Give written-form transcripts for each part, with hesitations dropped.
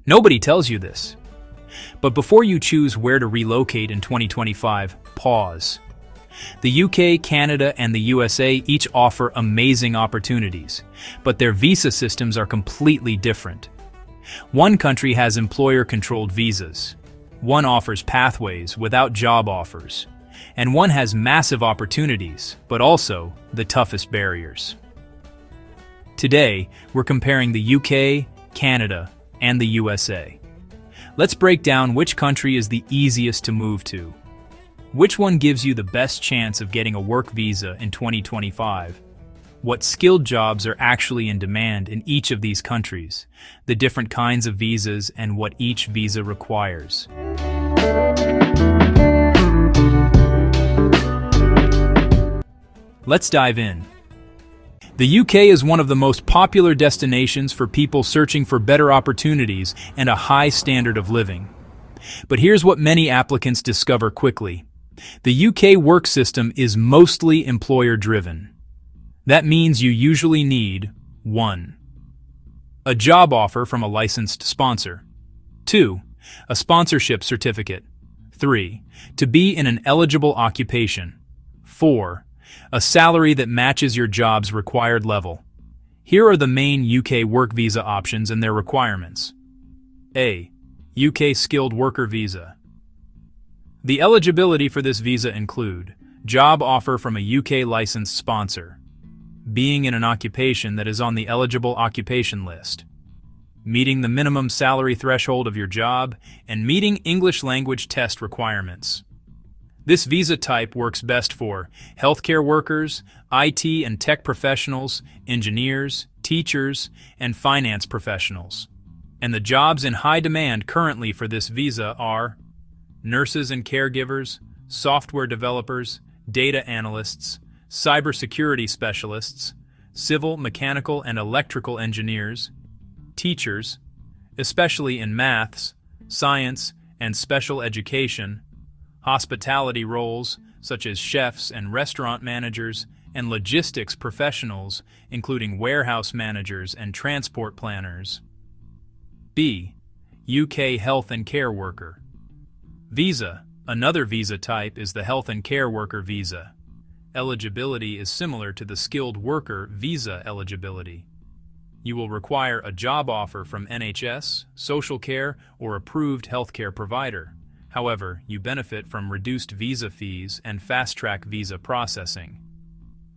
Nobody tells you this. But before you choose where to relocate in 2025, pause. The UK, Canada, and the USA each offer amazing opportunities, but their visa systems are completely different. One country has employer-controlled visas, one offers pathways without job offers, and one has massive opportunities, but also the toughest barriers. Today, we're comparing the UK, Canada, and the USA. Let's break down which country is the easiest to move to. Which one gives you the best chance of getting a work visa in 2025? What skilled jobs are actually in demand in each of these countries, the different kinds of visas, and what each visa requires. Let's dive in. The UK is one of the most popular destinations for people searching for better opportunities and a high standard of living. But here's what many applicants discover quickly. The UK work system is mostly employer-driven. That means you usually need 1. A job offer from a licensed sponsor. 2. A sponsorship certificate. 3. To be in an eligible occupation. 4. A salary that matches your job's required level. Here are the main UK work visa options and their requirements. A. UK Skilled Worker Visa. The eligibility for this visa include job offer from a UK licensed sponsor, being in an occupation that is on the eligible occupation list, meeting the minimum salary threshold of your job, and meeting English language test requirements. This visa type works best for healthcare workers, IT and tech professionals, engineers, teachers, and finance professionals. And the jobs in high demand currently for this visa are nurses and caregivers, software developers, data analysts, cybersecurity specialists, civil, mechanical, and electrical engineers, teachers, especially in maths, science, and special education, hospitality roles such as chefs and restaurant managers, and logistics professionals, including warehouse managers and transport planners. B. UK Health and Care Worker Visa. Another visa type is the Health and Care Worker Visa. Eligibility is similar to the Skilled Worker Visa eligibility. You will require a job offer from NHS, social care, or approved healthcare provider. However, you benefit from reduced visa fees and fast-track visa processing.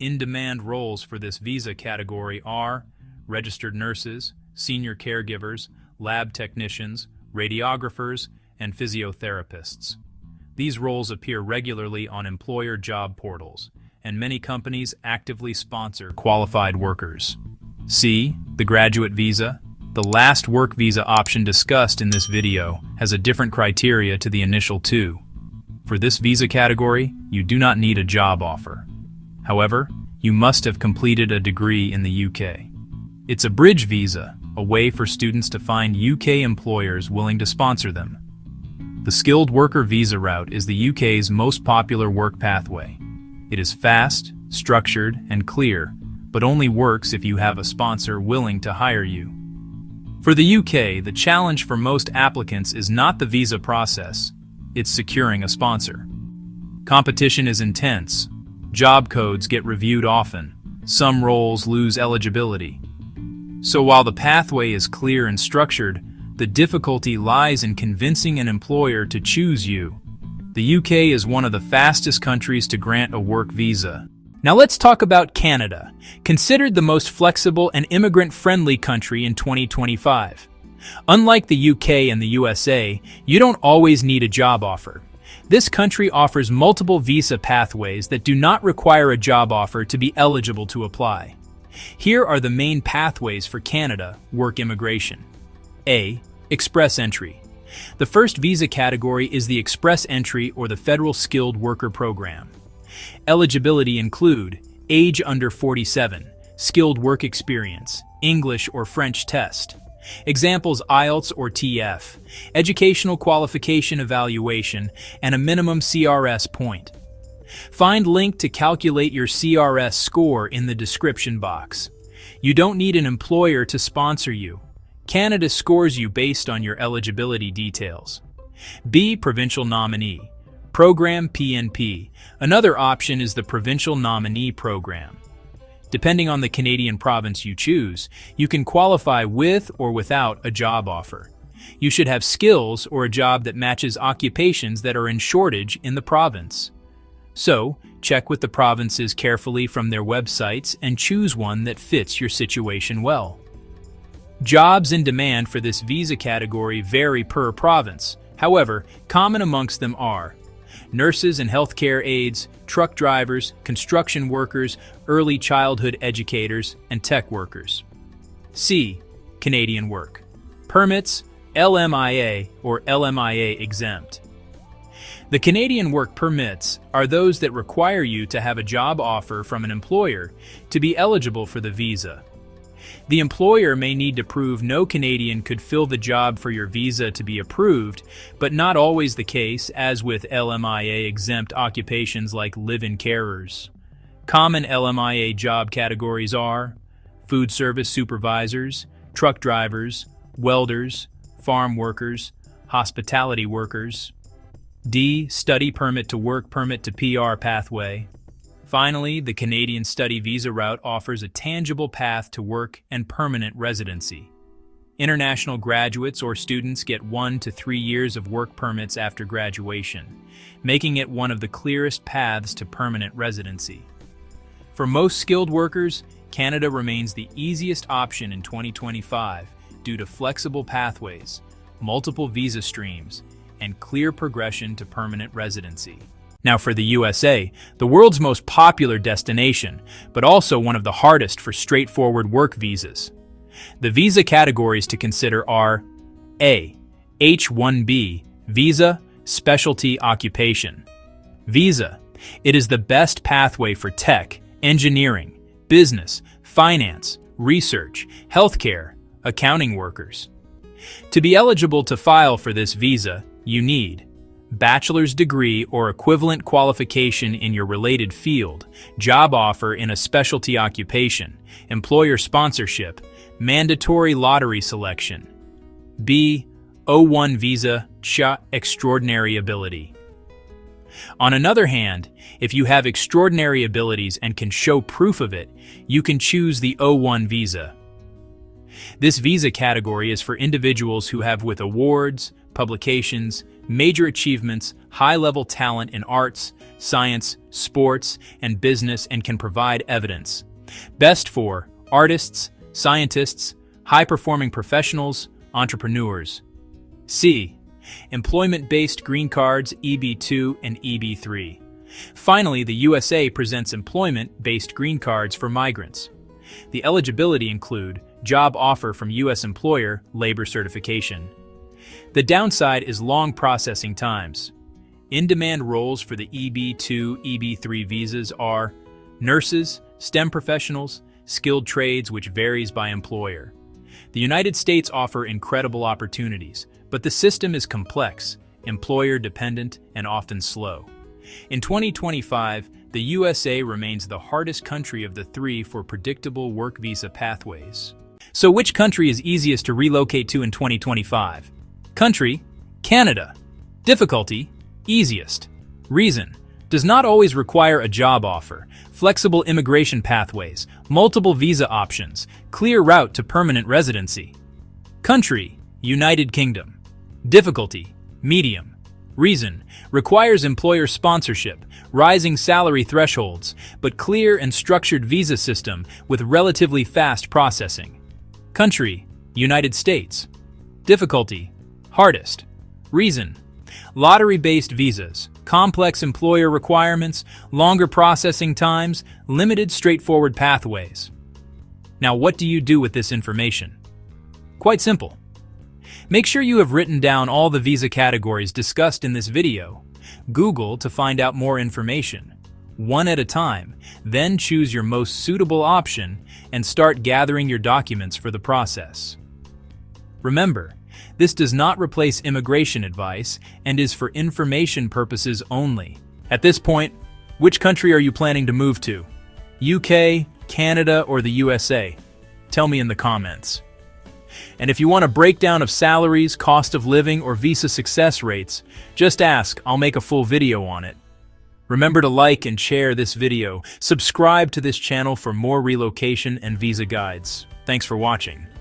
In-demand roles for this visa category are registered nurses, senior caregivers, lab technicians, radiographers, and physiotherapists. These roles appear regularly on employer job portals, and many companies actively sponsor qualified workers. C. The graduate visa. The last work visa option discussed in this video has a different criteria to the initial two. For this visa category, you do not need a job offer. However, you must have completed a degree in the UK. It's a bridge visa, a way for students to find UK employers willing to sponsor them. The skilled worker visa route is the UK's most popular work pathway. It is fast, structured, and clear, but only works if you have a sponsor willing to hire you. For the UK, the challenge for most applicants is not the visa process, it's securing a sponsor. Competition is intense. Job codes get reviewed often. Some roles lose eligibility. So while the pathway is clear and structured, the difficulty lies in convincing an employer to choose you. The UK is one of the fastest countries to grant a work visa. Now let's talk about Canada, considered the most flexible and immigrant-friendly country in 2025. Unlike the UK and the USA, you don't always need a job offer. This country offers multiple visa pathways that do not require a job offer to be eligible to apply. Here are the main pathways for Canada work immigration. A. Express entry. The first visa category is the Express Entry or the Federal Skilled Worker Program. Eligibility include age under 47, skilled work experience, English or French test. Examples IELTS or TF, educational qualification evaluation, and a minimum CRS point. Find link to calculate your CRS score in the description box. You don't need an employer to sponsor you. Canada scores you based on your eligibility details. B. Provincial nominee. Program PNP. Another option is the Provincial Nominee Program. Depending on the Canadian province you choose, you can qualify with or without a job offer. You should have skills or a job that matches occupations that are in shortage in the province. So, check with the provinces carefully from their websites and choose one that fits your situation well. Jobs in demand for this visa category vary per province. However, common amongst them are nurses and healthcare aides, truck drivers, construction workers, early childhood educators, and tech workers. C. Canadian work. Permits, LMIA or LMIA exempt. The Canadian work permits are those that require you to have a job offer from an employer to be eligible for the visa. The employer may need to prove no Canadian could fill the job for your visa to be approved, but not always the case, as with LMIA-exempt occupations like live-in carers. Common LMIA job categories are food service supervisors, truck drivers, welders, farm workers, hospitality workers. D. Study permit to work permit to PR pathway. Finally, the Canadian study visa route offers a tangible path to work and permanent residency. International graduates or students get 1 to 3 years of work permits after graduation, making it one of the clearest paths to permanent residency. For most skilled workers, Canada remains the easiest option in 2025 due to flexible pathways, multiple visa streams, and clear progression to permanent residency. Now for the USA, the world's most popular destination, but also one of the hardest for straightforward work visas. The visa categories to consider are A. H-1B Visa, Specialty Occupation. Visa. It is the best pathway for tech, engineering, business, finance, research, healthcare, accounting workers. To be eligible to file for this visa, you need bachelor's degree or equivalent qualification in your related field, job offer in a specialty occupation, employer sponsorship, mandatory lottery selection. B. O1 visa, extraordinary ability. On another hand, if you have extraordinary abilities and can show proof of it, you can choose the O1 visa. This visa category is for individuals who have with awards, publications, major achievements, high-level talent in arts, science, sports, and business and can provide evidence. Best for artists, scientists, high-performing professionals, entrepreneurs. C. Employment-based green cards EB2 and EB3. Finally, the USA presents employment-based green cards for migrants. The eligibility include job offer from U.S. employer, labor certification. The downside is long processing times. In-demand roles for the EB2, EB3 visas are nurses, STEM professionals, skilled trades, which varies by employer. The United States offer incredible opportunities, but the system is complex, employer-dependent, and often slow. In 2025, the USA remains the hardest country of the three for predictable work visa pathways. So which country is easiest to relocate to in 2025? Country, Canada. Difficulty, easiest. Reason, does not always require a job offer, flexible immigration pathways, multiple visa options, clear route to permanent residency. Country, United Kingdom. Difficulty, medium. Reason, requires employer sponsorship, rising salary thresholds, but clear and structured visa system with relatively fast processing. Country, United States. Difficulty, hardest. Reason, lottery-based visas, complex employer requirements, longer processing times, limited straightforward pathways. Now, what do you do with this information? Quite simple. Make sure you have written down all the visa categories discussed in this video. Google to find out more information. One at a time, then choose your most suitable option and start gathering your documents for the process. Remember, this does not replace immigration advice and is for information purposes only. At this point, which country are you planning to move to? UK, Canada, or the USA? Tell me in the comments. And if you want a breakdown of salaries, cost of living, or visa success rates, just ask, I'll make a full video on it. Remember to like and share this video. Subscribe to this channel for more relocation and visa guides. Thanks for watching.